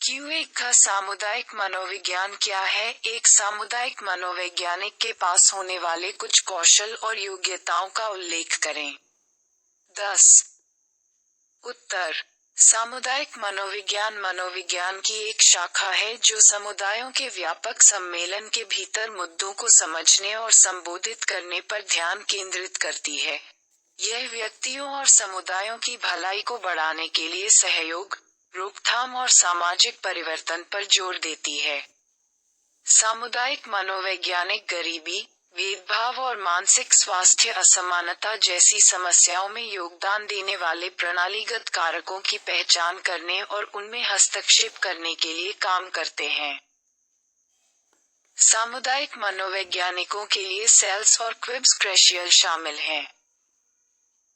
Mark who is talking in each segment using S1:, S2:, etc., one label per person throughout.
S1: QA का सामुदायिक मनोविज्ञान क्या है? एक सामुदायिक मनोवैज्ञानिक के पास होने वाले कुछ कौशल और योग्यताओं का उल्लेख करें। 10। उत्तर। सामुदायिक मनोविज्ञान मनोविज्ञान की एक शाखा है जो समुदायों के व्यापक सम्मेलन के भीतर मुद्दों को समझने और संबोधित करने पर ध्यान केंद्रित करती है। यह व्यक्तियों और समुदायों की भलाई को बढ़ाने के लिए सहयोग, रोकथाम और सामाजिक परिवर्तन पर जोर देती है। सामुदायिक मनोवैज्ञानिक गरीबी, भेदभाव और मानसिक स्वास्थ्य असमानता जैसी समस्याओं में योगदान देने वाले प्रणालीगत कारकों की पहचान करने और उनमें हस्तक्षेप करने के लिए काम करते हैं। सामुदायिक मनोवैज्ञानिकों के लिए सेल्स और क्विब्स क्रेशियल शामिल हैं।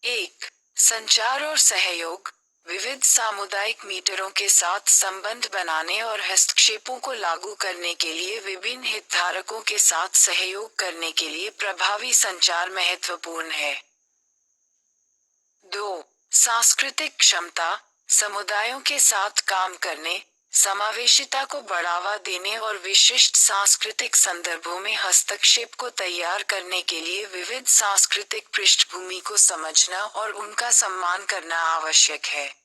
S1: 1. संचार और सहयोग। विविध सामुदायिक मीटरों के साथ संबंध बनाने और हस्तक्षेपों को लागू करने के लिए विभिन्न हितधारकों के साथ सहयोग करने के लिए प्रभावी संचार महत्वपूर्ण है। 2. सांस्कृतिक क्षमता। समुदायों के साथ काम करने, समावेशिता को बढ़ावा देने और विशिष्ट सांस्कृतिक संदर्भों में हस्तक्षेप को तैयार करने के लिए विविध सांस्कृतिक पृष्ठभूमि को समझना और उनका सम्मान करना आवश्यक है।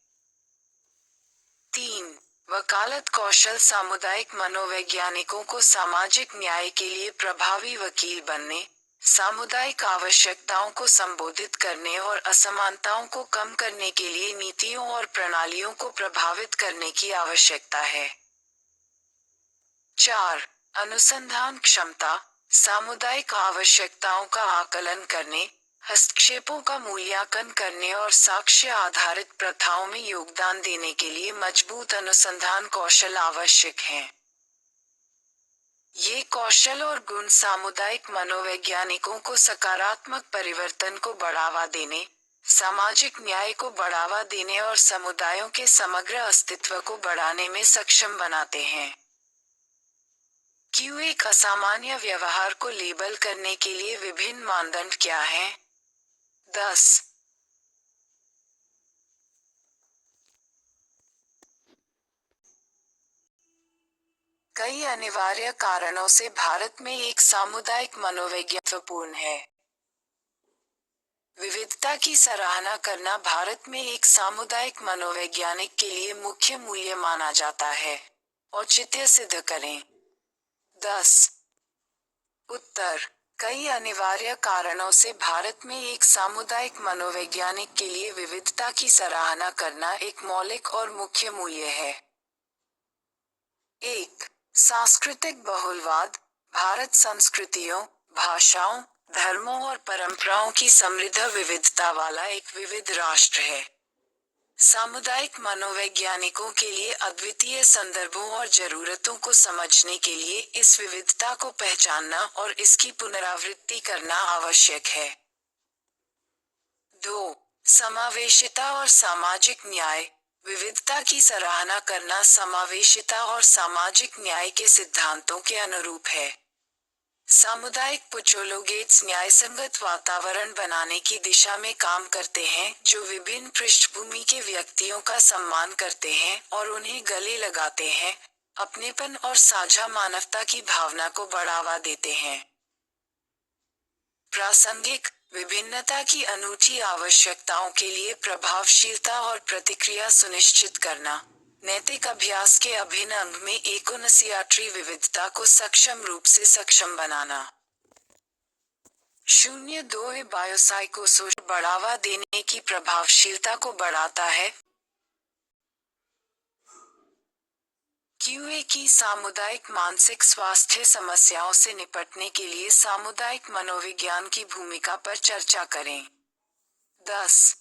S1: 3. वकालत कौशल। सामुदायिक मनोवैज्ञानिकों को सामाजिक न्याय के लिए प्रभावी वकील बनने, सामुदायिक आवश्यकताओं को संबोधित करने और असमानताओं को कम करने के लिए नीतियों और प्रणालियों को प्रभावित करने की आवश्यकता है। 4. अनुसंधान क्षमता। सामुदायिक आवश्यकताओं का आकलन करने, हस्तक्षेपों का मूल्यांकन करने और साक्ष्य आधारित प्रथाओं में योगदान देने के लिए मजबूत अनुसंधान कौशल आवश्यक हैं। ये कौशल और गुण सामुदायिक मनोवैज्ञानिकों को सकारात्मक परिवर्तन को बढ़ावा देने, सामाजिक न्याय को बढ़ावा देने और समुदायों के समग्र अस्तित्व को बढ़ाने में सक्षम बनाते हैं। क्यूए का असामान्य व्यवहार को लेबल करने के लिए विभिन्न मानदंड क्या हैं? 10. कई अनिवार्य कारणों से भारत में एक सामुदायिक मनोवैज्ञान महत्वपूर्ण है। विविधता की सराहना करना भारत में एक सामुदायिक मनोवैज्ञानिक के लिए मुख्य मूल्य माना जाता है। औचित्य सिद्ध करें। 10. उत्तर। कई अनिवार्य कारणों से भारत में एक सामुदायिक मनोवैज्ञानिक के लिए विविधता की सराहना करना एक मौलिक और मुख्य मूल्य है। 1. सांस्कृतिक बहुलवाद। भारत संस्कृतियों, भाषाओं, धर्मों और परंपराओं की समृद्ध विविधता वाला एक विविध राष्ट्र है। सामुदायिक मनोवैज्ञानिकों के लिए अद्वितीय संदर्भों और जरूरतों को समझने के लिए इस विविधता को पहचानना और इसकी पुनरावृत्ति करना आवश्यक है। 2. समावेशिता और सामाजिक न्याय। विविधता की सराहना करना समावेशिता और सामाजिक न्याय के सिद्धांतों के अनुरूप है। सामुदायिक पुचोलोगेट्स न्यायसंगत वातावरण बनाने की दिशा में काम करते हैं जो विभिन्न पृष्ठभूमि के व्यक्तियों का सम्मान करते हैं और उन्हें गले लगाते हैं, अपनेपन और साझा मानवता की भावना को बढ़ावा देते हैं। प्रासंगिक। विभिन्नता की अनूठी आवश्यकताओं के लिए प्रभावशीलता और प्रतिक्रिया सुनिश्चित करना। नैतिक अभ्यास के अभिन्न अंग में एकोनसियाट्री विविधता को सक्षम रूप से सक्षम बनाना। 02 बायोसाइकोसोशल बढ़ावा देने की प्रभावशीलता को बढ़ाता है। क्यूए की सामुदायिक मानसिक स्वास्थ्य समस्याओं से निपटने के लिए सामुदायिक मनोविज्ञान की भूमिका पर चर्चा करें। 10.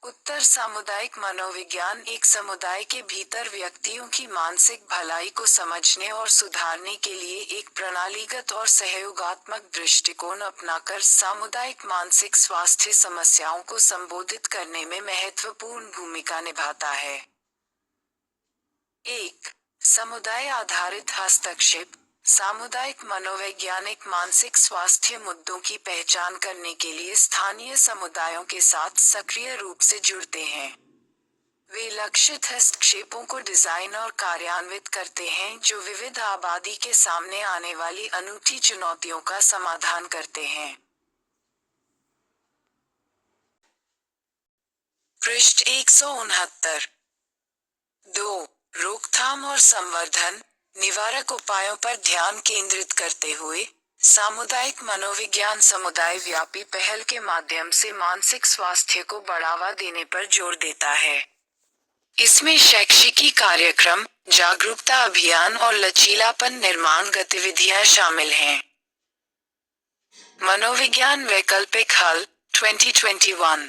S1: उत्तर। सामुदायिक मनोविज्ञान एक समुदाय के भीतर व्यक्तियों की मानसिक भलाई को समझने और सुधारने के लिए एक प्रणालीगत और सहयोगात्मक दृष्टिकोण अपनाकर सामुदायिक मानसिक स्वास्थ्य समस्याओं को संबोधित करने में महत्वपूर्ण भूमिका निभाता है। 1. समुदाय आधारित हस्तक्षेप। सामुदायिक मनोवैज्ञानिक मानसिक स्वास्थ्य मुद्दों की पहचान करने के लिए स्थानीय समुदायों के साथ सक्रिय रूप से जुड़ते हैं। वे लक्षित हस्तक्षेपों को डिजाइन और कार्यान्वित करते हैं जो विविध आबादी के सामने आने वाली अनूठी चुनौतियों का समाधान करते हैं। पृष्ठ 169। 2. रोकथाम और संवर्धन। निवारक उपायों पर ध्यान केंद्रित करते हुए सामुदायिक मनोविज्ञान समुदाय व्यापी पहल के माध्यम से मानसिक स्वास्थ्य को बढ़ावा देने पर जोर देता है। इसमें शैक्षिकी कार्यक्रम, जागरूकता अभियान और लचीलापन निर्माण गतिविधियां शामिल हैं। मनोविज्ञान वैकल्पिक हल 2021।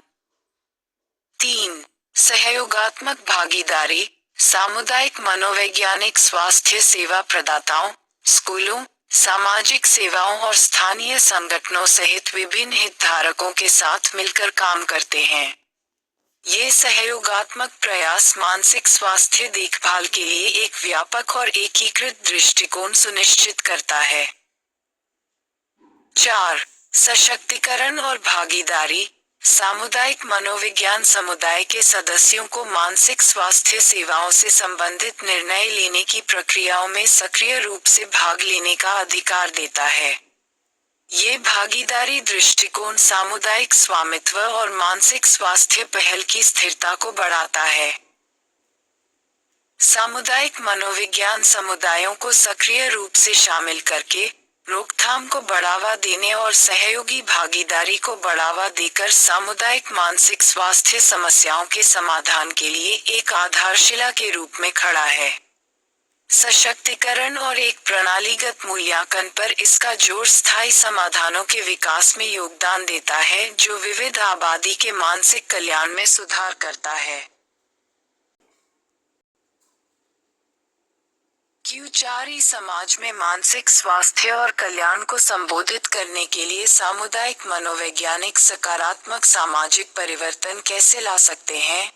S1: 3. सहयोगात्मक भागीदारी। सामुदायिक मनोवैज्ञानिक स्वास्थ्य सेवा प्रदाताओं, स्कूलों, सामाजिक सेवाओं और स्थानीय संगठनों सहित विभिन्न हितधारकों के साथ मिलकर काम करते हैं। ये सहयोगात्मक प्रयास मानसिक स्वास्थ्य देखभाल के लिए एक व्यापक और एकीकृत दृष्टिकोण सुनिश्चित करता है। 4. सशक्तिकरण और भागीदारी। सामुदायिक मनोविज्ञान समुदाय के सदस्यों को मानसिक स्वास्थ्य सेवाओं से संबंधित निर्णय लेने की प्रक्रियाओं में सक्रिय रूप से भाग लेने का अधिकार देता है। ये भागीदारी दृष्टिकोण सामुदायिक स्वामित्व और मानसिक स्वास्थ्य पहल की स्थिरता को बढ़ाता है। सामुदायिक मनोविज्ञान समुदायों को सक्रिय रूप से शामिल करके रोकथाम को बढ़ावा देने और सहयोगी भागीदारी को बढ़ावा देकर सामुदायिक मानसिक स्वास्थ्य समस्याओं के समाधान के लिए एक आधारशिला के रूप में खड़ा है। सशक्तिकरण और एक प्रणालीगत मूल्यांकन पर इसका जोर स्थायी समाधानों के विकास में योगदान देता है जो विविध आबादी के मानसिक कल्याण में सुधार करता है। Q4 समाज में मानसिक स्वास्थ्य और कल्याण को संबोधित करने के लिए सामुदायिक मनोवैज्ञानिक सकारात्मक सामाजिक परिवर्तन कैसे ला सकते हैं?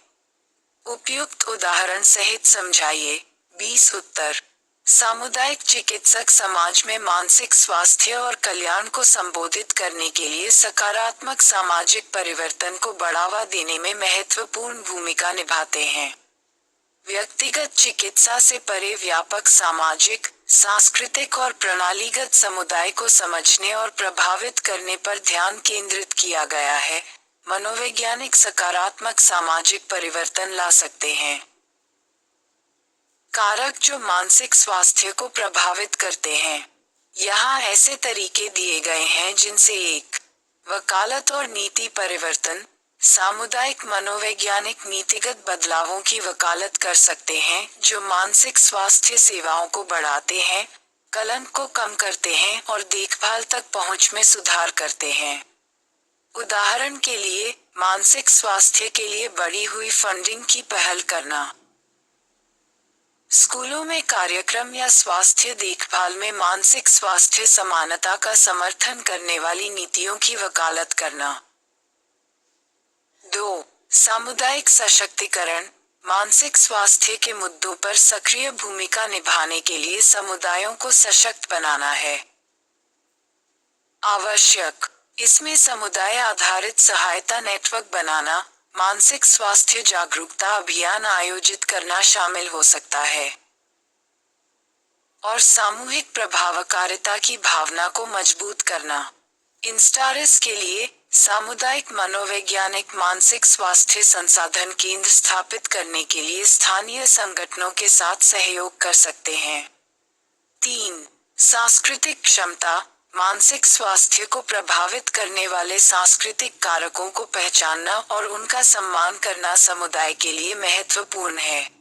S1: उपयुक्त उदाहरण सहित समझाइए। 20 उत्तर। सामुदायिक चिकित्सक समाज में मानसिक स्वास्थ्य और कल्याण को संबोधित करने के लिए सकारात्मक सामाजिक परिवर्तन को बढ़ावा देने में महत्वपूर्ण भूमिका निभाते हैं। व्यक्तिगत चिकित्सा से परे व्यापक सामाजिक, सांस्कृतिक और प्रणालीगत समुदाय को समझने और प्रभावित करने पर ध्यान केंद्रित किया गया है। मनोवैज्ञानिक सकारात्मक सामाजिक परिवर्तन ला सकते हैं। कारक जो मानसिक स्वास्थ्य को प्रभावित करते हैं। यहाँ ऐसे तरीके दिए गए हैं जिनसे 1. वकालत और नीति परिवर्तन। सामुदायिक मनोवैज्ञानिक नीतिगत बदलावों की वकालत कर सकते हैं जो मानसिक स्वास्थ्य सेवाओं को बढ़ाते हैं, कलंक को कम करते हैं और देखभाल तक पहुंच में सुधार करते हैं। उदाहरण के लिए, मानसिक स्वास्थ्य के लिए बढ़ी हुई फंडिंग की पहल करना। स्कूलों में कार्यक्रम या स्वास्थ्य देखभाल में मानसिक स्वास्थ्य समानता का समर्थन करने वाली नीतियों की वकालत करना। 2. सामुदायिक सशक्तिकरण। मानसिक स्वास्थ्य के मुद्दों पर सक्रिय भूमिका निभाने के लिए समुदायों को सशक्त बनाना है। आवश्यक। इसमें समुदाय आधारित सहायता नेटवर्क बनाना, मानसिक स्वास्थ्य जागरूकता अभियान आयोजित करना शामिल हो सकता है। और सामूहिक प्रभावकारिता की भावना को मजबूत करना। इंस्टारिस के लिए सामुदायिक मनोवैज्ञानिक मानसिक स्वास्थ्य संसाधन केंद्र स्थापित करने के लिए स्थानीय संगठनों के साथ सहयोग कर सकते हैं। 3. सांस्कृतिक क्षमता। मानसिक स्वास्थ्य को प्रभावित करने वाले सांस्कृतिक कारकों को पहचानना और उनका सम्मान करना समुदाय के लिए महत्वपूर्ण है।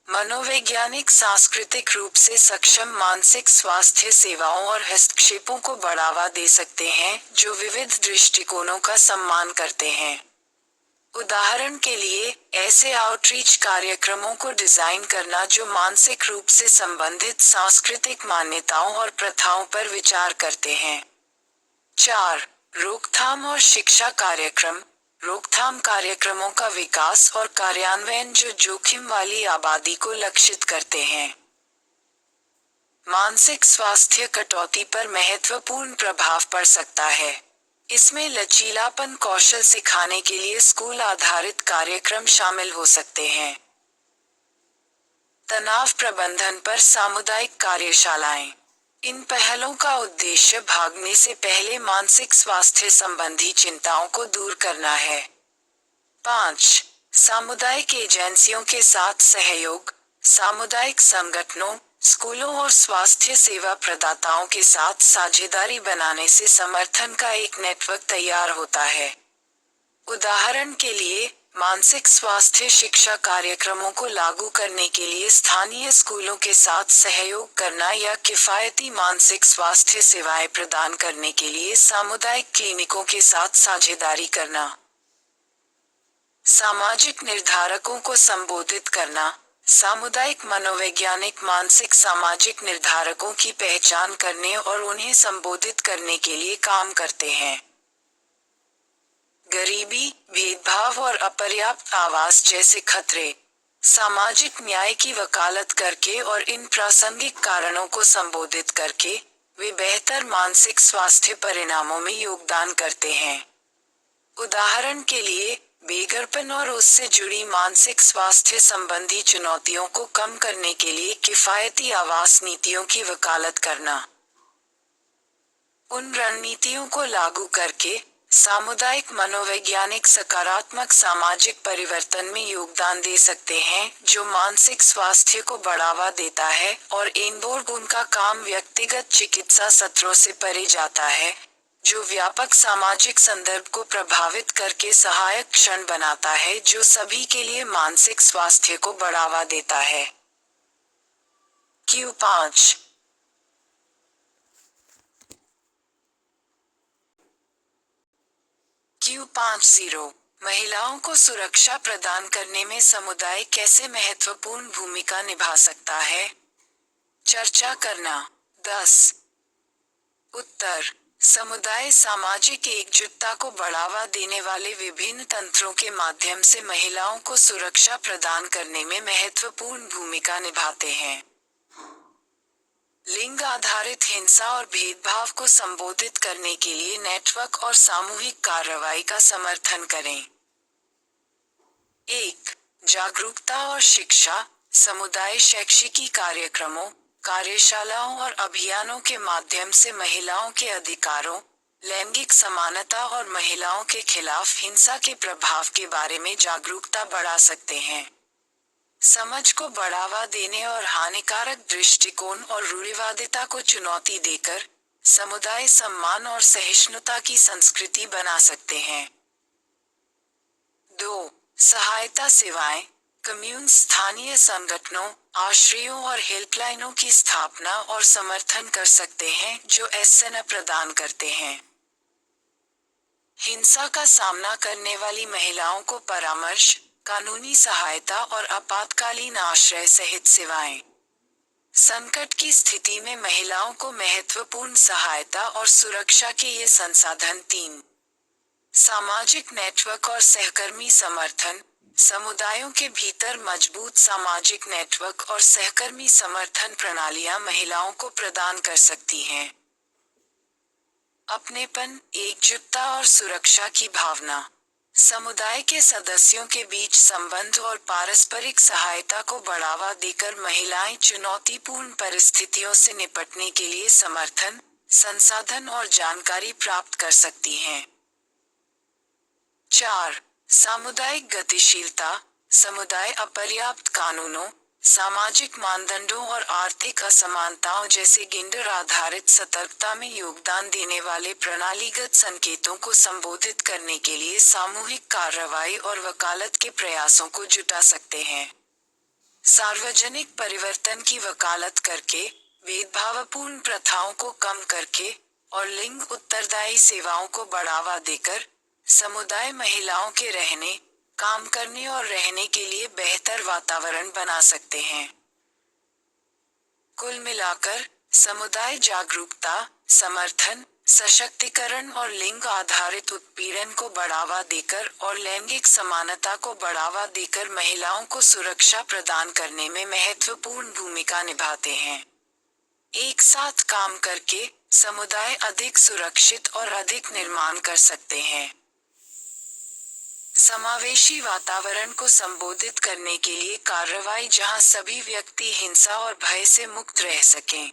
S1: मनोवैज्ञानिक सांस्कृतिक रूप से सक्षम मानसिक स्वास्थ्य सेवाओं और हस्तक्षेपों को बढ़ावा दे सकते हैं जो विविध दृष्टिकोणों का सम्मान करते हैं। उदाहरण के लिए, ऐसे आउटरीच कार्यक्रमों को डिजाइन करना जो मानसिक रूप से संबंधित सांस्कृतिक मान्यताओं और प्रथाओं पर विचार करते हैं। 4. रोकथाम और शिक्षा कार्यक्रम। रोकथाम कार्यक्रमों का विकास और कार्यान्वयन जो जोखिम वाली आबादी को लक्षित करते हैं। मानसिक स्वास्थ्य कटौती पर महत्वपूर्ण प्रभाव पड़ सकता है। इसमें लचीलापन कौशल सिखाने के लिए स्कूल आधारित कार्यक्रम शामिल हो सकते हैं। तनाव प्रबंधन पर सामुदायिक कार्यशालाएं। इन पहलों का उद्देश्य भागने से पहले मानसिक स्वास्थ्य संबंधी चिंताओं को दूर करना है। 5. सामुदायिक एजेंसियों के साथ सहयोग। सामुदायिक संगठनों, स्कूलों और स्वास्थ्य सेवा प्रदाताओं के साथ साझेदारी बनाने से समर्थन का एक नेटवर्क तैयार होता है। उदाहरण के लिए, मानसिक स्वास्थ्य शिक्षा कार्यक्रमों को लागू करने के लिए स्थानीय स्कूलों के साथ सहयोग करना या किफायती मानसिक स्वास्थ्य सेवाएं प्रदान करने के लिए सामुदायिक क्लिनिकों के साथ साझेदारी करना। सामाजिक निर्धारकों को संबोधित करना। सामुदायिक मनोवैज्ञानिक मानसिक सामाजिक निर्धारकों की पहचान करने और उन्हें संबोधित करने के लिए काम करते हैं। गरीबी, भेदभाव और अपर्याप्त आवास जैसे खतरे। सामाजिक न्याय की वकालत करके और इन प्रासंगिक कारणों को संबोधित करके, वे बेहतर मानसिक स्वास्थ्य परिणामों में योगदान करते हैं। उदाहरण के लिए, बेघरपन और उससे जुड़ी मानसिक स्वास्थ्य संबंधी चुनौतियों को कम करने के लिए किफायती आवास नीतियों की वकालत करना। उन रणनीतियों को लागू करके सामुदायिक मनोवैज्ञानिक सकारात्मक सामाजिक परिवर्तन में योगदान दे सकते हैं जो मानसिक स्वास्थ्य को बढ़ावा देता है, और एनबोर्ग उनका काम व्यक्तिगत चिकित्सा सत्रों से परे जाता है, जो व्यापक सामाजिक संदर्भ को प्रभावित करके सहायक क्षण बनाता है जो सभी के लिए मानसिक स्वास्थ्य को बढ़ावा देता है। Q5 Q50 महिलाओं को सुरक्षा प्रदान करने में समुदाय कैसे महत्वपूर्ण भूमिका निभा सकता है? चर्चा करना। 10. उत्तर। समुदाय सामाजिक एकजुटता को बढ़ावा देने वाले विभिन्न तंत्रों के माध्यम से महिलाओं को सुरक्षा प्रदान करने में महत्वपूर्ण भूमिका निभाते हैं। लिंग आधारित हिंसा और भेदभाव को संबोधित करने के लिए नेटवर्क और सामूहिक कार्रवाई का समर्थन करें। 1. जागरूकता और शिक्षा। समुदाय शैक्षिकी कार्यक्रमों, कार्यशालाओं और अभियानों के माध्यम से महिलाओं के अधिकारों, लैंगिक समानता और महिलाओं के खिलाफ हिंसा के प्रभाव के बारे में जागरूकता बढ़ा सकते हैं। समझ को बढ़ावा देने और हानिकारक दृष्टिकोण और रूढ़िवादिता को चुनौती देकर समुदाय सम्मान और सहिष्णुता की संस्कृति बना सकते हैं। 2. सहायता सेवाएं। कम्यून स्थानीय संगठनों, आश्रयों और हेल्पलाइनों की स्थापना और समर्थन कर सकते हैं जो एसएन प्रदान करते हैं। हिंसा का सामना करने वाली महिलाओं को परामर्श, कानूनी सहायता और आपातकालीन आश्रय सहित सेवाएं। संकट की स्थिति में महिलाओं को महत्वपूर्ण सहायता और सुरक्षा के ये संसाधन। 3. सामाजिक नेटवर्क और सहकर्मी समर्थन। समुदायों के भीतर मजबूत सामाजिक नेटवर्क और सहकर्मी समर्थन प्रणालियां महिलाओं को प्रदान कर सकती हैं। अपनेपन, एकजुटता और सुरक्षा की भावना। समुदाय के सदस्यों के बीच संबंध और पारस्परिक सहायता को बढ़ावा देकर महिलाएं चुनौतीपूर्ण परिस्थितियों से निपटने के लिए समर्थन, संसाधन और जानकारी प्राप्त कर सकती हैं। 4. सामुदायिक गतिशीलता। समुदाय अपर्याप्त कानूनों, सामाजिक मानदंडों और आर्थिक असमानताओं जैसे जेंडर आधारित सतर्कता में योगदान देने वाले प्रणालीगत संकेतों को संबोधित करने के लिए सामूहिक कार्रवाई और वकालत के प्रयासों को जुटा सकते हैं। सार्वजनिक परिवर्तन की वकालत करके, भेदभावपूर्ण प्रथाओं को कम करके और लिंग उत्तरदायी सेवाओं को बढ़ावा देकर समुदाय महिलाओं के रहने, काम करने और रहने के लिए बेहतर वातावरण बना सकते हैं। कुल मिलाकर, समुदाय जागरूकता, समर्थन, सशक्तिकरण और लिंग आधारित उत्पीड़न को बढ़ावा देकर और लैंगिक समानता को बढ़ावा देकर महिलाओं को सुरक्षा प्रदान करने में महत्वपूर्ण भूमिका निभाते हैं। एक साथ काम करके समुदाय अधिक सुरक्षित और अधिक निर्माण कर सकते हैं। समावेशी वातावरण को संबोधित करने के लिए कार्रवाई जहां सभी व्यक्ति हिंसा और भय से मुक्त रह सकें।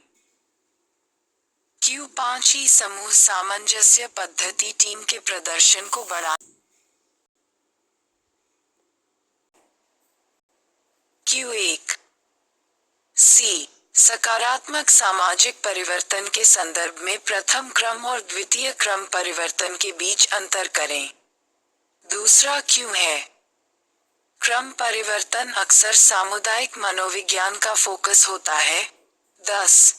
S1: Q5 ई समूह सामंजस्य पद्धति टीम के प्रदर्शन को बढ़ा। Q1 C सकारात्मक सामाजिक परिवर्तन के संदर्भ में प्रथम क्रम और द्वितीय क्रम परिवर्तन के बीच अंतर करें। दूसरा क्यों है? क्रम परिवर्तन अक्सर सामुदायिक मनोविज्ञान का फोकस होता है। 10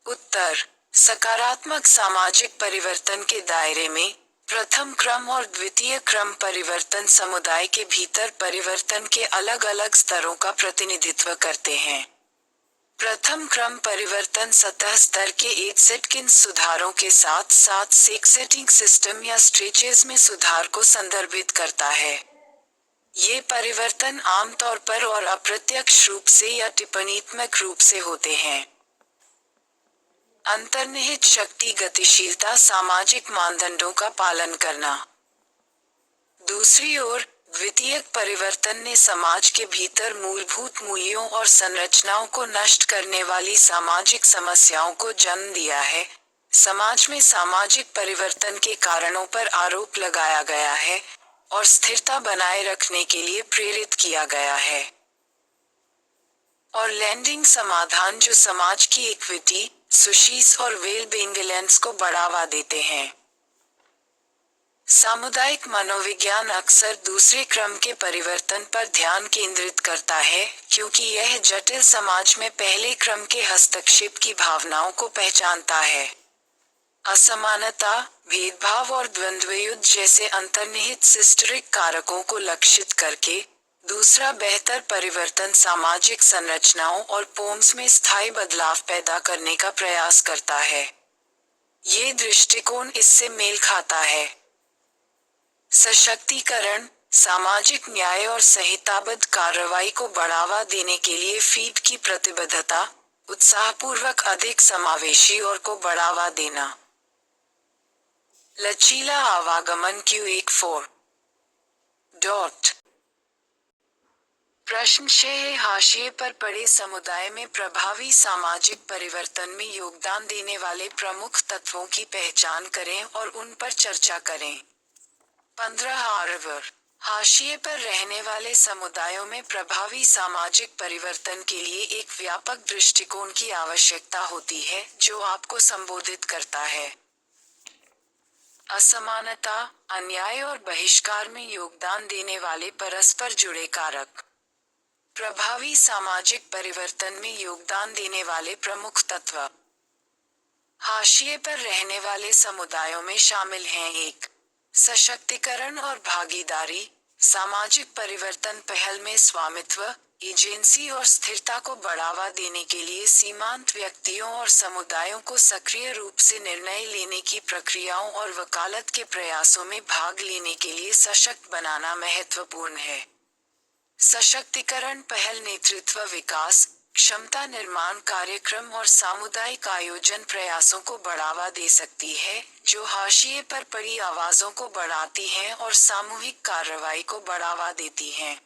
S1: उत्तर सकारात्मक सामाजिक परिवर्तन के दायरे में प्रथम क्रम और द्वितीय क्रम परिवर्तन समुदाय के भीतर परिवर्तन के अलग अलग स्तरों का प्रतिनिधित्व करते हैं। प्रथम क्रम परिवर्तन सतह स्तर के एटसेटकिंस सुधारों के साथ साथ सेक्सेटिंग सिस्टम या स्ट्रेचेस में सुधार को संदर्भित करता है। ये परिवर्तन आमतौर पर और अप्रत्यक्ष रूप से या टिप्पणीत्मक रूप से होते हैं। अंतर्निहित शक्ति गतिशीलता सामाजिक मानदंडों का पालन करना। दूसरी ओर द्वितीयक परिवर्तन ने समाज के भीतर मूलभूत मूल्यों और संरचनाओं को नष्ट करने वाली सामाजिक समस्याओं को जन्म दिया है। समाज में सामाजिक परिवर्तन के कारणों पर आरोप लगाया गया है और स्थिरता बनाए रखने के लिए प्रेरित किया गया है। और लैंडिंग समाधान जो समाज की इक्विटी, सुशीस और वेल बेंगलेंस को बढ़ावा देते हैं। सामुदायिक मनोविज्ञान अक्सर दूसरे क्रम के परिवर्तन पर ध्यान केंद्रित करता है क्योंकि यह जटिल समाज में पहले क्रम के हस्तक्षेप की भावनाओं को पहचानता है। असमानता, भेदभाव और द्वंद्व युद्ध जैसे अंतर्निहित सिस्टरिक कारकों को लक्षित करके दूसरा बेहतर परिवर्तन सामाजिक संरचनाओं और पोम्स में स्थायी बदलाव पैदा करने का प्रयास करता है। ये दृष्टिकोण इससे मेल खाता है। सशक्तिकरण, सामाजिक न्याय और संहिताबद्ध कार्रवाई को बढ़ावा देने के लिए फीड की प्रतिबद्धता, उत्साहपूर्वक अधिक समावेशी और को बढ़ावा देना। लचीला आवागमन Q14 प्रश्न 6 हाशिए पर पड़े समुदाय में प्रभावी सामाजिक परिवर्तन में योगदान देने वाले प्रमुख तत्वों की पहचान करें और उन पर चर्चा करें। 15 हाशिए पर रहने वाले समुदायों में प्रभावी सामाजिक परिवर्तन के लिए एक व्यापक दृष्टिकोण की आवश्यकता होती है जो आपको संबोधित करता है। असमानता, अन्याय और बहिष्कार में योगदान देने वाले परस्पर जुड़े कारक। प्रभावी सामाजिक परिवर्तन में योगदान देने वाले प्रमुख तत्व। हाशिए पर रहने वाले समुदायों में शामिल हैं 1 सशक्तिकरण और भागीदारी, सामाजिक परिवर्तन पहल में स्वामित्व, एजेंसी और स्थिरता को बढ़ावा देने के लिए सीमांत व्यक्तियों और समुदायों को सक्रिय रूप से निर्णय लेने की प्रक्रियाओं और वकालत के प्रयासों में भाग लेने के लिए सशक्त बनाना महत्वपूर्ण है। सशक्तिकरण पहल नेतृत्व विकास, क्षमता निर्माण कार्यक्रम और सामुदायिक आयोजन प्रयासों को बढ़ावा दे सकती है जो हाशिए पर पड़ी आवाजों को बढ़ाती हैं और सामूहिक कार्रवाई को बढ़ावा देती हैं।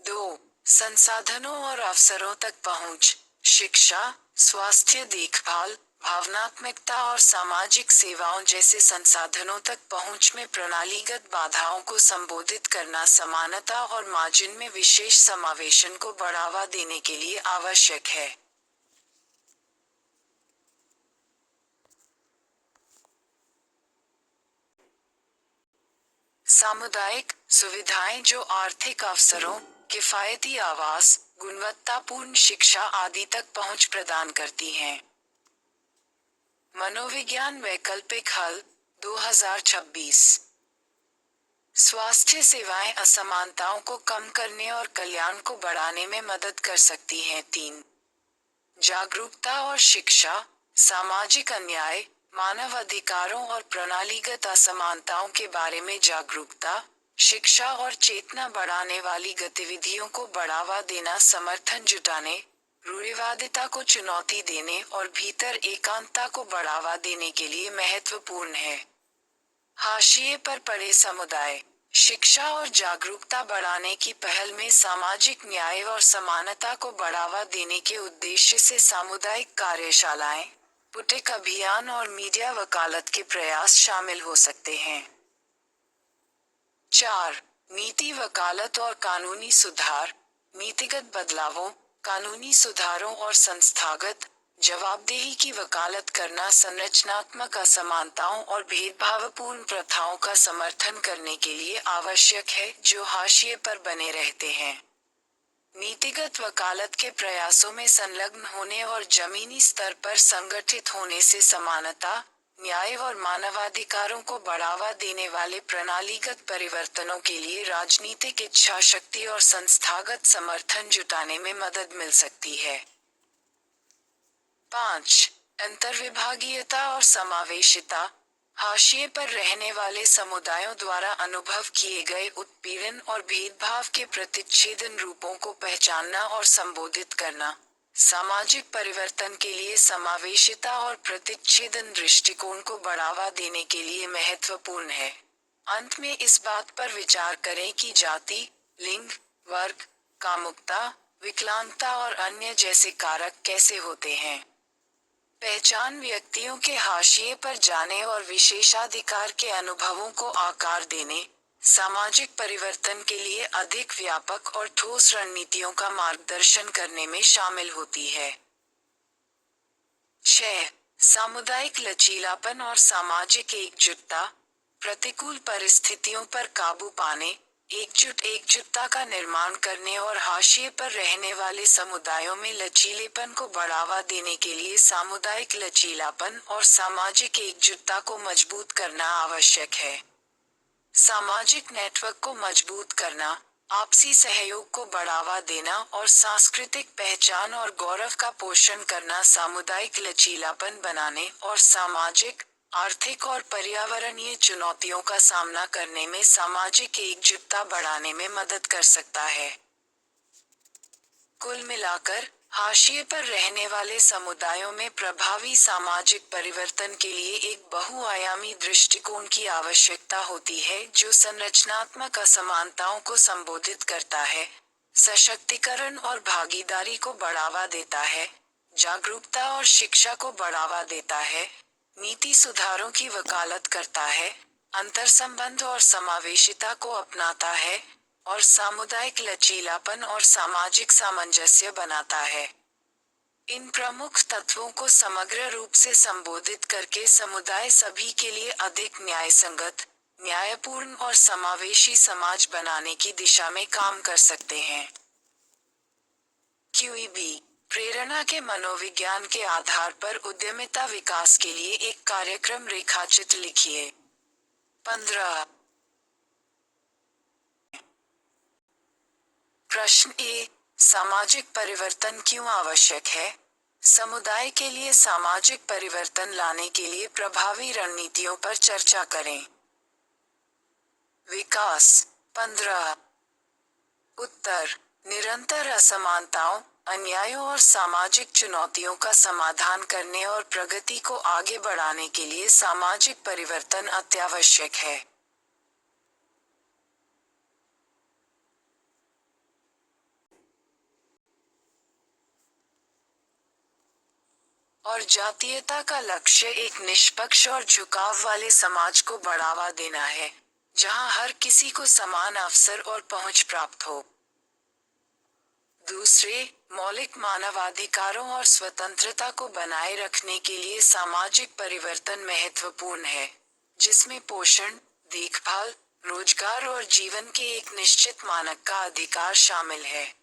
S1: 2 संसाधनों और अवसरों तक पहुंच, शिक्षा, स्वास्थ्य देखभाल, भावनात्मकता और सामाजिक सेवाओं जैसे संसाधनों तक पहुंच में प्रणालीगत बाधाओं को संबोधित करना समानता और मार्जिन में विशेष समावेशन को बढ़ावा देने के लिए आवश्यक है। सामुदायिक सुविधाएं जो आर्थिक अवसरों, किफायती आवास, गुणवत्तापूर्ण शिक्षा आदि तक पहुंच प्रदान करती हैं। मनोविज्ञान वैकल्पिक हल 2026। स्वास्थ्य सेवाएं असमानताओं को कम करने और कल्याण को बढ़ाने में मदद कर सकती हैं। 3 जागरूकता और शिक्षा, सामाजिक अन्याय, मानव अधिकारों और प्रणालीगत असमानताओं के बारे में जागरूकता, शिक्षा और चेतना बढ़ाने वाली गतिविधियों को बढ़ावा देना, समर्थन जुटाने, रूढ़िवादिता को चुनौती देने और भीतर एकांतता को बढ़ावा देने के लिए महत्वपूर्ण है। हाशिए पर पड़े समुदाय। शिक्षा और जागरूकता बढ़ाने की पहल में सामाजिक न्याय और समानता को बढ़ावा देने के उद्देश्य से सामुदायिक कार्यशालाएं, पुटिक अभियान और मीडिया वकालत के प्रयास शामिल हो सकते हैं। 4. नीति वकालत और कानूनी सुधार। नीतिगत बदलावों, कानूनी सुधारों और संस्थागत जवाबदेही की वकालत करना संरचनात्मक असमानताओं और भेदभावपूर्ण प्रथाओं का समर्थन करने के लिए आवश्यक है जो हाशिए पर बने रहते हैं। नीतिगत वकालत के प्रयासों में संलग्न होने और जमीनी स्तर पर संगठित होने से समानता, न्याय और मानवाधिकारों को बढ़ावा देने वाले प्रणालीगत परिवर्तनों के लिए राजनीतिक इच्छा शक्ति और संस्थागत समर्थन जुटाने में मदद मिल सकती है। 5. अंतर्विभागीयता और समावेशिता। हाशिए पर रहने वाले समुदायों द्वारा अनुभव किए गए उत्पीड़न और भेदभाव के प्रतिच्छेदन रूपों को पहचानना और संबोधित करना सामाजिक परिवर्तन के लिए समावेशिता और प्रतिच्छेदन दृष्टिकोण को बढ़ावा देने के लिए महत्वपूर्ण है। अंत में इस बात पर विचार करें कि जाति, लिंग, वर्ग, कामुकता, विकलांगता और अन्य जैसे कारक कैसे होते हैं। पहचान व्यक्तियों के हाशिए पर जाने और विशेषाधिकार के अनुभवों को आकार देने, सामाजिक परिवर्तन के लिए अधिक व्यापक और ठोस रणनीतियों का मार्गदर्शन करने में शामिल होती है। 6. सामुदायिक लचीलापन और सामाजिक एकजुटता। प्रतिकूल परिस्थितियों पर काबू पाने, एकजुटता का निर्माण करने और हाशिए पर रहने वाले समुदायों में लचीलेपन को बढ़ावा देने के लिए सामुदायिक लचीलापन और सामाजिक एकजुटता को मजबूत करना आवश्यक है। सामाजिक नेटवर्क को मजबूत करना, आपसी सहयोग को बढ़ावा देना और सांस्कृतिक पहचान और गौरव का पोषण करना सामुदायिक लचीलापन बनाने और सामाजिक, आर्थिक और पर्यावरणीय चुनौतियों का सामना करने में सामाजिक एकजुटता बढ़ाने में मदद कर सकता है। कुल मिलाकर, हाशिए पर रहने वाले समुदायों में प्रभावी सामाजिक परिवर्तन के लिए एक बहुआयामी दृष्टिकोण की आवश्यकता होती है जो संरचनात्मक असमानताओं को संबोधित करता है, सशक्तिकरण और भागीदारी को बढ़ावा देता है, जागरूकता और शिक्षा को बढ़ावा देता है, नीति सुधारों की वकालत करता है, अंतर्संबंध और समावेशिता को अपनाता है और सामुदायिक लचीलापन और सामाजिक सामंजस्य बनाता है। इन प्रमुख तत्वों को समग्र रूप से संबोधित करके समुदाय सभी के लिए अधिक न्यायसंगत, न्यायपूर्ण और समावेशी समाज बनाने की दिशा में काम कर सकते हैं। QEB प्रेरणा के मनोविज्ञान के आधार पर उद्यमिता विकास के लिए एक कार्यक्रम रेखाचित्र लिखिए। 15 प्रश्न ए, सामाजिक परिवर्तन क्यों आवश्यक है? समुदाय के लिए सामाजिक परिवर्तन लाने के लिए प्रभावी रणनीतियों पर चर्चा करें। विकास। 15 उत्तर, निरंतर असमानताओं, अन्यायों और सामाजिक चुनौतियों का समाधान करने और प्रगति को आगे बढ़ाने के लिए सामाजिक परिवर्तन अत्यावश्यक है। और जातीयता का लक्ष्य एक निष्पक्ष और झुकाव वाले समाज को बढ़ावा देना है, जहां हर किसी को समान अवसर और पहुंच प्राप्त हो। दूसरे, मौलिक मानवाधिकारों और स्वतंत्रता को बनाए रखने के लिए सामाजिक परिवर्तन महत्वपूर्ण है, जिसमें पोषण, देखभाल, रोजगार और जीवन के एक निश्चित मानक का अधिकार शामिल है।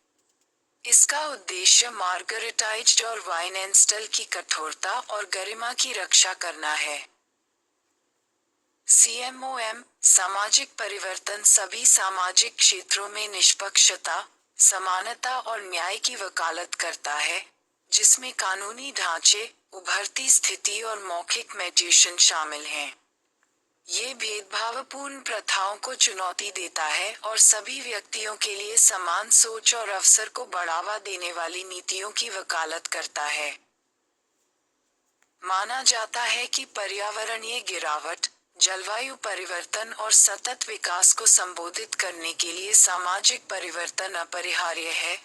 S1: इसका उद्देश्य मार्गरेटाइज्ड और वाइनेंस्टल की कठोरता और गरिमा की रक्षा करना है। CMOM, सामाजिक परिवर्तन सभी सामाजिक क्षेत्रों में निष्पक्षता, समानता और न्याय की वकालत करता है, जिसमें कानूनी ढांचे, उभरती स्थिति और मौखिक मेडिएशन शामिल हैं। ये भेदभावपूर्ण प्रथाओं को चुनौती देता है और सभी व्यक्तियों के लिए समान सोच और अवसर को बढ़ावा देने वाली नीतियों की वकालत करता है। माना जाता है कि पर्यावरणीय गिरावट, जलवायु परिवर्तन और सतत विकास को संबोधित करने के लिए सामाजिक परिवर्तन अपरिहार्य है।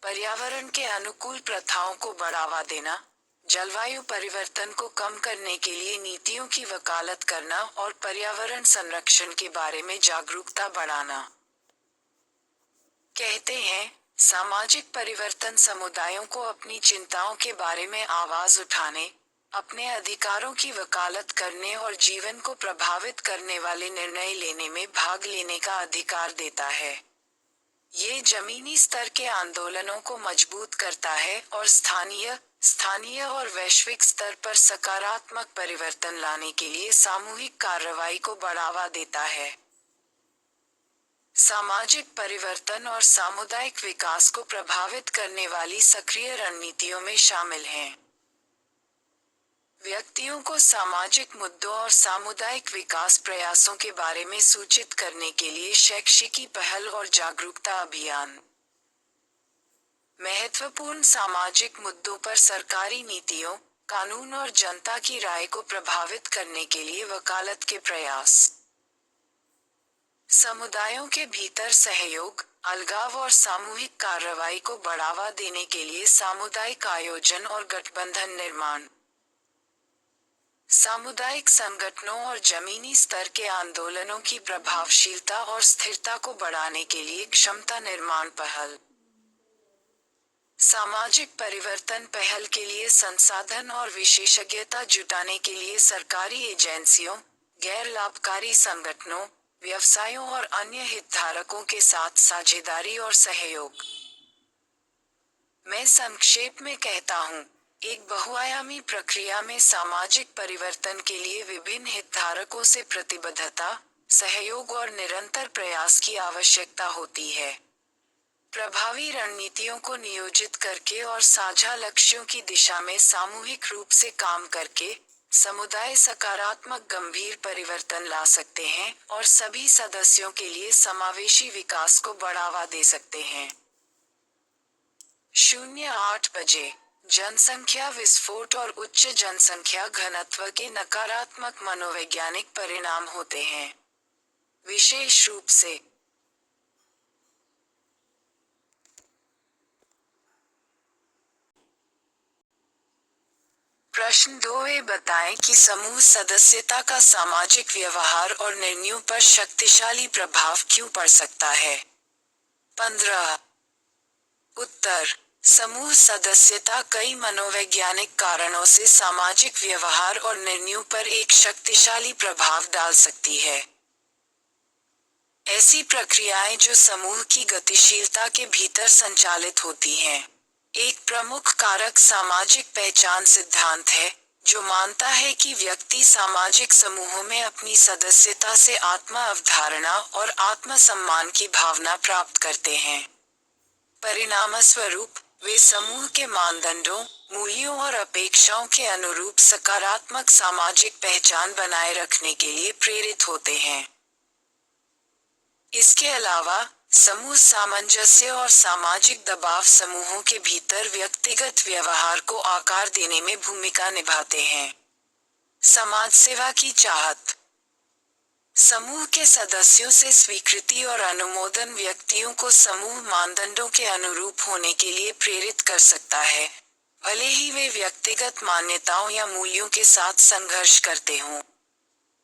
S1: पर्यावरण के अनुकूल प्रथाओं को बढ़ावा देना, जलवायु परिवर्तन को कम करने के लिए नीतियों की वकालत करना और पर्यावरण संरक्षण के बारे में जागरूकता बढ़ाना। कहते हैं, सामाजिक परिवर्तन समुदायों को अपनी चिंताओं के बारे में आवाज उठाने, अपने अधिकारों की वकालत करने और जीवन को प्रभावित करने वाले निर्णय लेने में भाग लेने का अधिकार देता है। ये जमीनी स्तर के आंदोलनों को मजबूत करता है और स्थानीय और वैश्विक स्तर पर सकारात्मक परिवर्तन लाने के लिए सामूहिक कार्रवाई को बढ़ावा देता है। सामाजिक परिवर्तन और सामुदायिक विकास को प्रभावित करने वाली सक्रिय रणनीतियों में शामिल हैं। व्यक्तियों को सामाजिक मुद्दों और सामुदायिक विकास प्रयासों के बारे में सूचित करने के लिए शैक्षिकी पहल और जागरूकता अभियान। महत्वपूर्ण सामाजिक मुद्दों पर सरकारी नीतियों, कानून और जनता की राय को प्रभावित करने के लिए वकालत के प्रयास। समुदायों के भीतर सहयोग, अलगाव और सामूहिक कार्रवाई को बढ़ावा देने के लिए सामुदायिक आयोजन और गठबंधन निर्माण। सामुदायिक संगठनों और जमीनी स्तर के आंदोलनों की प्रभावशीलता और स्थिरता को बढ़ाने के लिए क्षमता निर्माण पहल। सामाजिक परिवर्तन पहल के लिए संसाधन और विशेषज्ञता जुटाने के लिए सरकारी एजेंसियों, गैर लाभकारी संगठनों, व्यवसायों और अन्य हितधारकों के साथ साझेदारी और सहयोग। मैं संक्षेप में कहता हूँ, एक बहुआयामी प्रक्रिया में सामाजिक परिवर्तन के लिए विभिन्न हितधारकों से प्रतिबद्धता, सहयोग और निरंतर प्रयास की आवश्यकता होती है। प्रभावी रणनीतियों को नियोजित करके और साझा लक्ष्यों की दिशा में सामूहिक रूप से काम करके, समुदाय सकारात्मक गंभीर परिवर्तन ला सकते हैं और सभी सदस्यों के लिए समावेशी विकास को बढ़ावा दे सकते हैं। 08 बजे जनसंख्या विस्फोट और उच्च जनसंख्या घनत्व के नकारात्मक मनोवैज्ञानिक परिणाम होते हैं। विशेष रूप से प्रश्न 2 बताएं कि समूह सदस्यता का सामाजिक व्यवहार और निर्णयों पर शक्तिशाली प्रभाव क्यों पड़ सकता है। 15 उत्तर, समूह सदस्यता कई मनोवैज्ञानिक कारणों से सामाजिक व्यवहार और निर्णयों पर एक शक्तिशाली प्रभाव डाल सकती है। ऐसी प्रक्रियाएं जो समूह की गतिशीलता के भीतर संचालित होती हैं। एक प्रमुख कारक सामाजिक पहचान सिद्धांत है, जो मानता है कि व्यक्ति सामाजिक समूहों में अपनी सदस्यता से आत्म अवधारणा और आत्मसम्मान की भावना प्राप्त करते हैं। परिणामस्वरूप, वे समूह के मानदंडों, मूल्यों और अपेक्षाओं के अनुरूप सकारात्मक सामाजिक पहचान बनाए रखने के लिए प्रेरित होते हैं। इसके अलावा, समूह सामंजस्य और सामाजिक दबाव समूहों के भीतर व्यक्तिगत व्यवहार को आकार देने में भूमिका निभाते हैं। समाज सेवा की चाहत। समूह के सदस्यों से स्वीकृति और अनुमोदन व्यक्तियों को समूह मानदंडों के अनुरूप होने के लिए प्रेरित कर सकता है, भले ही वे व्यक्तिगत मान्यताओं या मूल्यों के साथ संघर्ष करते हों।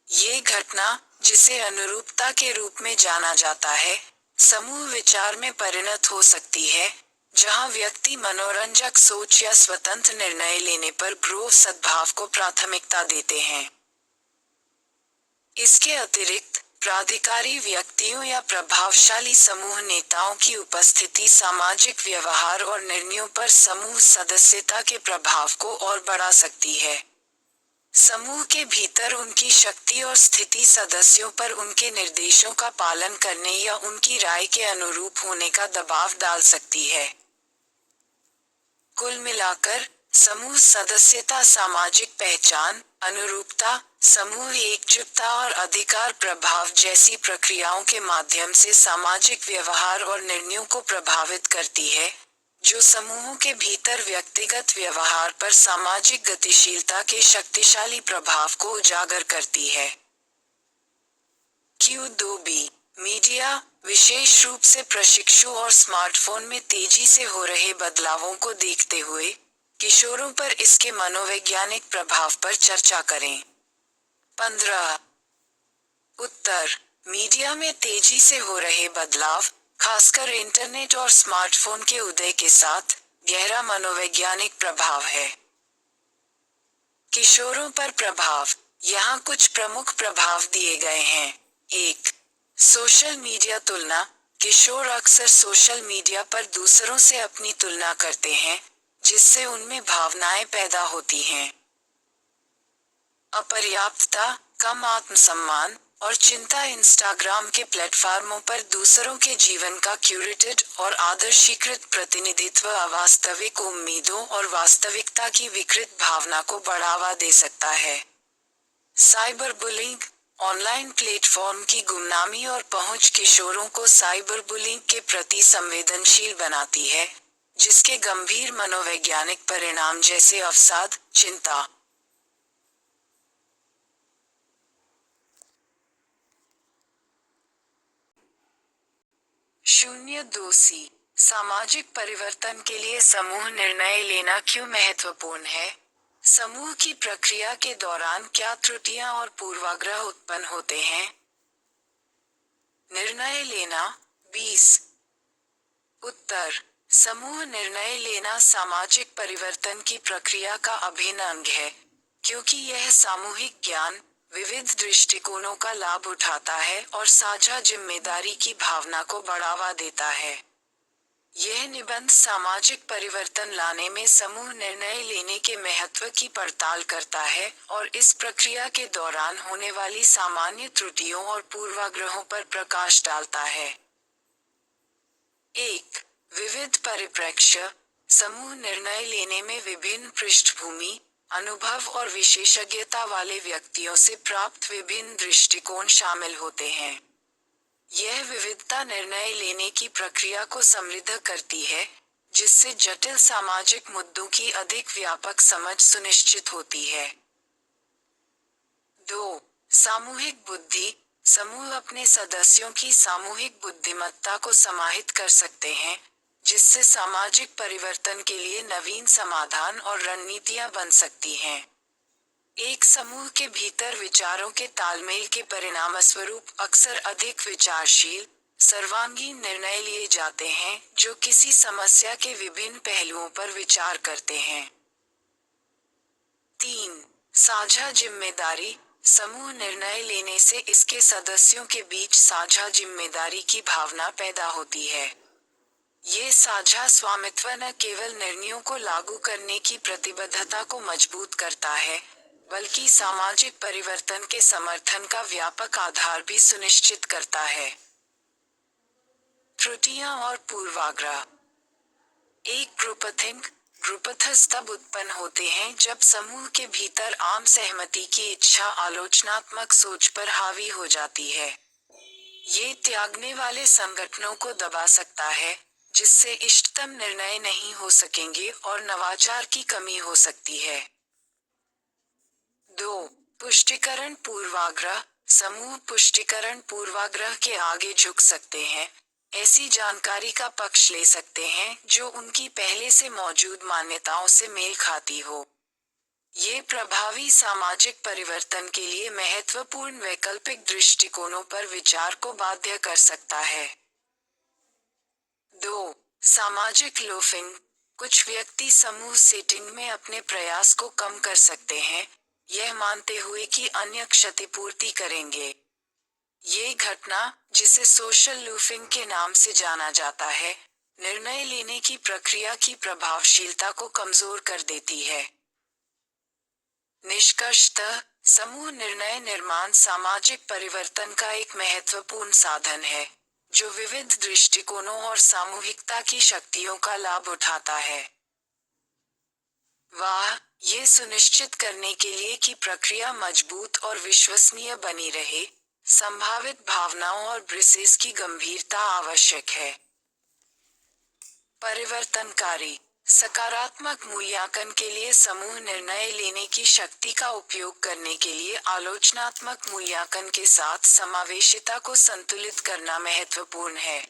S1: ये घटना, जिसे अनुरूपता के रूप में जाना जाता है, समूह विचार में परिणत हो सकती है, जहां व्यक्ति मनोरंजक सोच या स्वतंत्र निर्णय लेने पर ग्रोह सद्भाव को प्राथमिकता देते हैं। इसके अतिरिक्त, प्राधिकारी व्यक्तियों या प्रभावशाली समूह नेताओं की उपस्थिति सामाजिक व्यवहार और निर्णयों पर समूह सदस्यता के प्रभाव को और बढ़ा सकती है। समूह के भीतर उनकी शक्ति और स्थिति सदस्यों पर उनके निर्देशों का पालन करने या उनकी राय के अनुरूप होने का दबाव डाल सकती है। कुल मिलाकर, समूह सदस्यता, सामाजिक पहचान, अनुरूपता, समूह एकजुटता और अधिकार प्रभाव जैसी प्रक्रियाओं के माध्यम से सामाजिक व्यवहार और निर्णयों को प्रभावित करती है, जो समूहों के भीतर व्यक्तिगत व्यवहार पर सामाजिक गतिशीलता के शक्तिशाली प्रभाव को उजागर करती है। Q2B मीडिया, विशेष रूप से प्रशिक्षु और स्मार्टफोन में तेजी से हो रहे बदलावों को देखते हुए, किशोरों पर इसके मनोवैज्ञानिक प्रभाव पर चर्चा करें। 15 उत्तर, मीडिया में तेजी से हो रहे बदलाव, खासकर इंटरनेट और स्मार्टफोन के उदय के साथ, गहरा मनोवैज्ञानिक प्रभाव है। किशोरों पर प्रभाव, यहाँ कुछ प्रमुख प्रभाव दिए गए हैं। 1. सोशल मीडिया तुलना, किशोर अक्सर सोशल मीडिया पर दूसरों से अपनी तुलना करते हैं, जिससे उनमें भावनाएं पैदा होती हैं। अपर्याप्तता, कम आत्मसम्मान और चिंता, इंस्टाग्राम के प्लेटफॉर्मों पर दूसरों के जीवन का क्यूरेटेड और आदर्शीकृत प्रतिनिधित्व अवास्तविक उम्मीदों और वास्तविकता की विकृत भावना को बढ़ावा दे सकता है। साइबर बुलिंग, ऑनलाइन प्लेटफॉर्म की गुमनामी और पहुंच किशोरों को साइबर बुलिंग के प्रति संवेदनशील बनाती है, जिसके गंभीर मनोवैज्ञानिक परिणाम जैसे अवसाद, चिंता। 02C सामाजिक परिवर्तन के लिए समूह निर्णय लेना क्यों महत्वपूर्ण है? समूह की प्रक्रिया के दौरान क्या त्रुटियां और पूर्वाग्रह उत्पन्न होते हैं? निर्णय लेना। 20 उत्तर, समूह निर्णय लेना सामाजिक परिवर्तन की प्रक्रिया का अभिन्न अंग है, क्योंकि यह सामूहिक ज्ञान, विविध दृष्टिकोणों का लाभ उठाता है और साझा जिम्मेदारी की भावना को बढ़ावा देता है। यह निबंध सामाजिक परिवर्तन लाने में समूह निर्णय लेने के महत्व की पड़ताल करता है और इस प्रक्रिया के दौरान होने वाली सामान्य त्रुटियों और पूर्वाग्रहों पर प्रकाश डालता है। 1. विविध परिप्रेक्ष्य, समूह निर्णय लेने में विभिन्न पृष्ठभूमि, अनुभव और विशेषज्ञता वाले व्यक्तियों से प्राप्त विभिन्न दृष्टिकोण शामिल होते हैं। यह विविधता निर्णय लेने की प्रक्रिया को समृद्ध करती है, जिससे जटिल सामाजिक मुद्दों की अधिक व्यापक समझ सुनिश्चित होती है। 2. सामूहिक बुद्धि, समूह अपने सदस्यों की सामूहिक बुद्धिमत्ता को समाहित कर सकते हैं, जिससे सामाजिक परिवर्तन के लिए नवीन समाधान और रणनीतियां बन सकती हैं। एक समूह के भीतर विचारों के तालमेल के परिणामस्वरूप अक्सर अधिक विचारशील, सर्वांगीण निर्णय लिए जाते हैं, जो किसी समस्या के विभिन्न पहलुओं पर विचार करते हैं। 3. साझा जिम्मेदारी, समूह निर्णय लेने से इसके सदस्यों के बीच साझा जिम्मेदारी की भावना पैदा होती है। ये साझा स्वामित्व न केवल निर्णयों को लागू करने की प्रतिबद्धता को मजबूत करता है, बल्कि सामाजिक परिवर्तन के समर्थन का व्यापक आधार भी सुनिश्चित करता है। त्रुटियां और पूर्वाग्रह। एक ग्रुपथस तब उत्पन्न होते हैं जब समूह के भीतर आम सहमति की इच्छा आलोचनात्मक सोच पर हावी हो जाती है। ये त्यागने वाले संगठनों को दबा सकता है, जिससे इष्टतम निर्णय नहीं हो सकेंगे और नवाचार की कमी हो सकती है। 2. पुष्टिकरण पूर्वाग्रह, समूह पुष्टिकरण पूर्वाग्रह के आगे झुक सकते हैं, ऐसी जानकारी का पक्ष ले सकते हैं जो उनकी पहले से मौजूद मान्यताओं से मेल खाती हो। ये प्रभावी सामाजिक परिवर्तन के लिए महत्वपूर्ण वैकल्पिक दृष्टिकोणों पर विचार को बाध्य कर सकता है। 2. सामाजिक लोफिंग, कुछ व्यक्ति समूह सेटिंग में अपने प्रयास को कम कर सकते हैं, यह मानते हुए कि अन्य क्षतिपूर्ति करेंगे। ये घटना, जिसे सोशल लूफिंग के नाम से जाना जाता है, निर्णय लेने की प्रक्रिया की प्रभावशीलता को कमजोर कर देती है। निष्कर्षतः, समूह निर्णय निर्माण सामाजिक परिवर्तन का एक महत्वपूर्ण साधन है, जो विविध दृष्टिकोणों और सामूहिकता की शक्तियों का लाभ उठाता है। वाह, ये सुनिश्चित करने के लिए कि प्रक्रिया मजबूत और विश्वसनीय बनी रहे, संभावित भावनाओं और ब्रिसेस की गंभीरता आवश्यक है। परिवर्तनकारी सकारात्मक मूल्यांकन के लिए समूह निर्णय लेने की शक्ति का उपयोग करने के लिए आलोचनात्मक मूल्यांकन के साथ समावेशिता को संतुलित करना महत्वपूर्ण है।